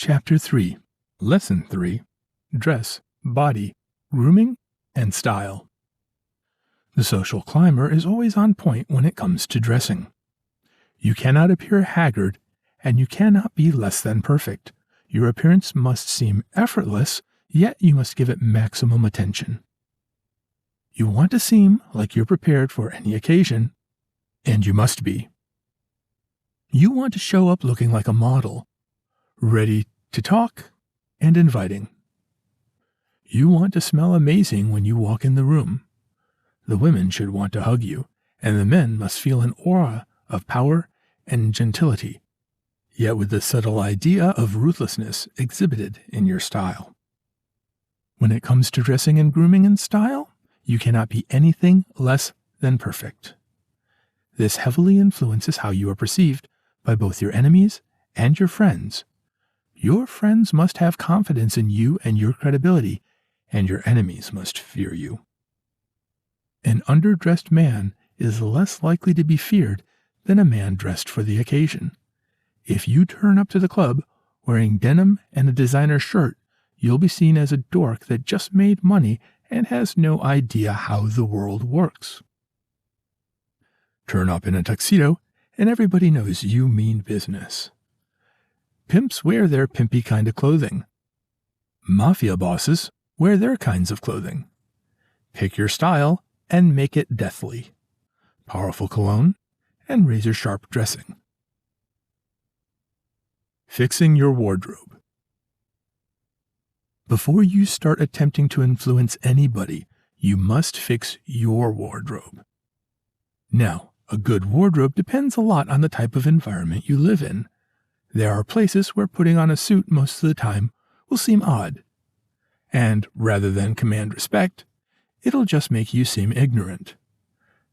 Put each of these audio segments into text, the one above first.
Chapter 3, Lesson 3, Dress, Body, Grooming, and Style. The social climber is always on point when it comes to dressing. You cannot appear haggard, and you cannot be less than perfect. Your appearance must seem effortless, yet you must give it maximum attention. You want to seem like you're prepared for any occasion, and you must be. You want to show up looking like a model, ready to talk and inviting. You want to smell amazing when you walk in the room. The women should want to hug you, and the men must feel an aura of power and gentility, yet with the subtle idea of ruthlessness exhibited in your style. When it comes to dressing and grooming and style, you cannot be anything less than perfect. This heavily influences how you are perceived by both your enemies and your friends. Your friends must have confidence in you and your credibility, and your enemies must fear you. An underdressed man is less likely to be feared than a man dressed for the occasion. If you turn up to the club wearing denim and a designer shirt, you'll be seen as a dork that just made money and has no idea how the world works. Turn up in a tuxedo, and everybody knows you mean business. Pimps wear their pimpy kind of clothing. Mafia bosses wear their kinds of clothing. Pick your style and make it deathly. Powerful cologne and razor-sharp dressing. Fixing your wardrobe. Before you start attempting to influence anybody, you must fix your wardrobe. Now, a good wardrobe depends a lot on the type of environment you live in. There are places where putting on a suit most of the time will seem odd. And rather than command respect, it'll just make you seem ignorant.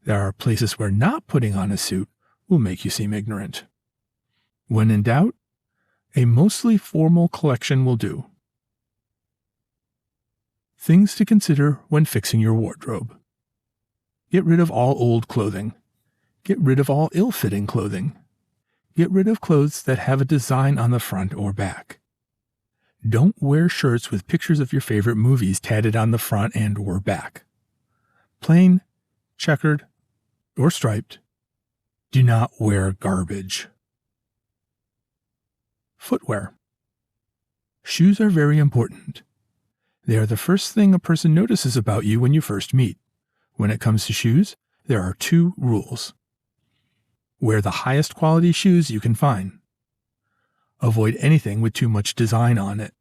There are places where not putting on a suit will make you seem ignorant. When in doubt, a mostly formal collection will do. Things to consider when fixing your wardrobe. Get rid of all old clothing. Get rid of all ill-fitting clothing. Get rid of clothes that have a design on the front or back. Don't wear shirts with pictures of your favorite movies tatted on the front and or back. Plain, checkered, or striped. Do not wear garbage. Footwear. Shoes are very important. They are the first thing a person notices about you when you first meet. When it comes to shoes, there are 2 rules. Wear the highest quality shoes you can find. Avoid anything with too much design on it.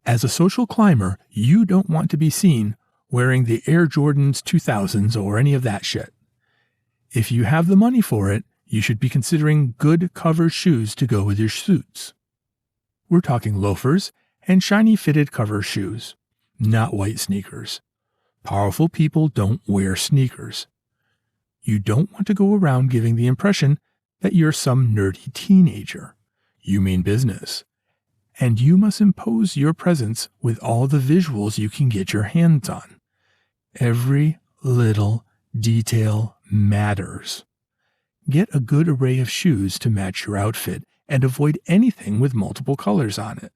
As a social climber, you don't want to be seen wearing the Air Jordans 2000s or any of that shit. If you have the money for it, you should be considering good cover shoes to go with your suits. We're talking loafers and shiny fitted cover shoes, not white sneakers. Powerful people don't wear sneakers. You don't want to go around giving the impression that you're some nerdy teenager. You mean business. And you must impose your presence with all the visuals you can get your hands on. Every little detail matters. Get a good array of shoes to match your outfit and avoid anything with multiple colors on it.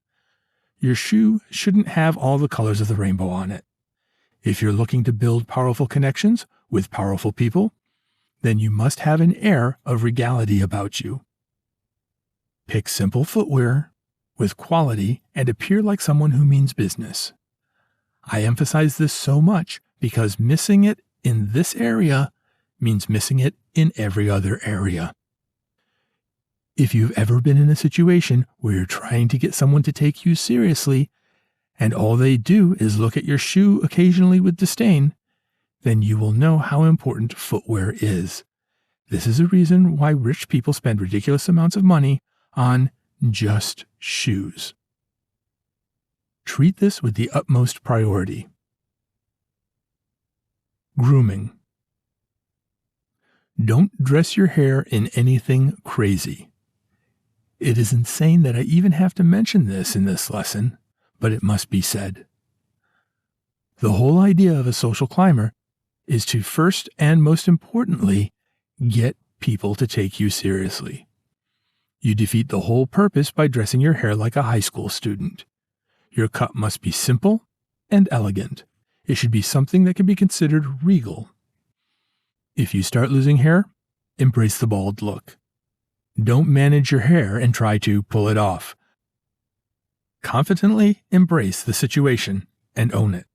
Your shoe shouldn't have all the colors of the rainbow on it. If you're looking to build powerful connections with powerful people, then you must have an air of regality about you. Pick simple footwear with quality and appear like someone who means business. I emphasize this so much because missing it in this area means missing it in every other area. If you've ever been in a situation where you're trying to get someone to take you seriously, and all they do is look at your shoe occasionally with disdain, then you will know how important footwear is. This is a reason why rich people spend ridiculous amounts of money on just shoes. Treat this with the utmost priority. Grooming. Don't dress your hair in anything crazy. It is insane that I even have to mention this in this lesson, but it must be said. The whole idea of a social climber is to first and most importantly, get people to take you seriously. You defeat the whole purpose by dressing your hair like a high school student. Your cut must be simple and elegant. It should be something that can be considered regal. If you start losing hair, embrace the bald look. Don't manage your hair and try to pull it off. Confidently embrace the situation and own it.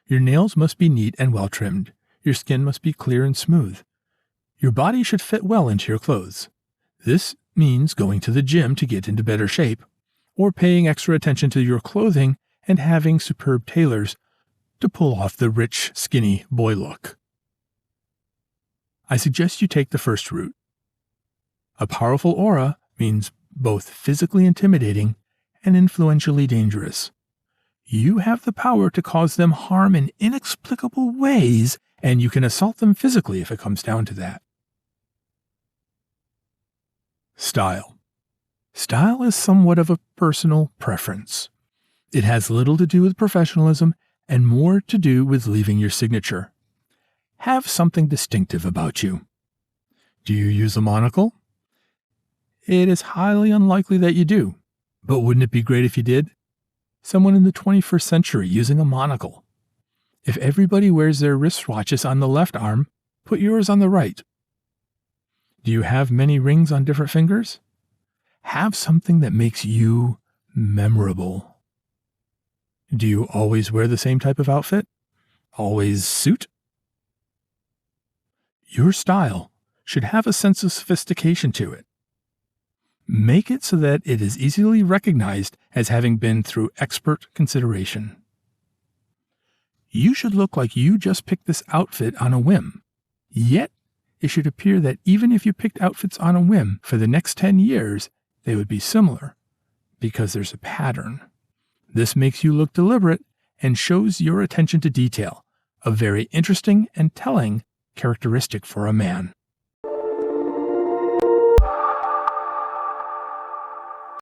Your nails must be neat and well trimmed. Your skin must be clear and smooth. Your body should fit well into your clothes. This means going to the gym to get into better shape, or paying extra attention to your clothing and having superb tailors to pull off the rich, skinny boy look. I suggest you take the first route. A powerful aura means both physically intimidating and influentially dangerous. You have the power to cause them harm in inexplicable ways, and you can assault them physically if it comes down to that. Style. Style is somewhat of a personal preference. It has little to do with professionalism and more to do with leaving your signature. Have something distinctive about you. Do you use a monocle? It is highly unlikely that you do, but wouldn't it be great if you did? Someone in the 21st century using a monocle. If everybody wears their wristwatches on the left arm, put yours on the right. Do you have many rings on different fingers? Have something that makes you memorable. Do you always wear the same type of outfit? Always suit? Your style should have a sense of sophistication to it. Make it so that it is easily recognized as having been through expert consideration. You should look like you just picked this outfit on a whim. Yet, it should appear that even if you picked outfits on a whim for the next 10 years, they would be similar, because there's a pattern. This makes you look deliberate and shows your attention to detail, a very interesting and telling characteristic for a man.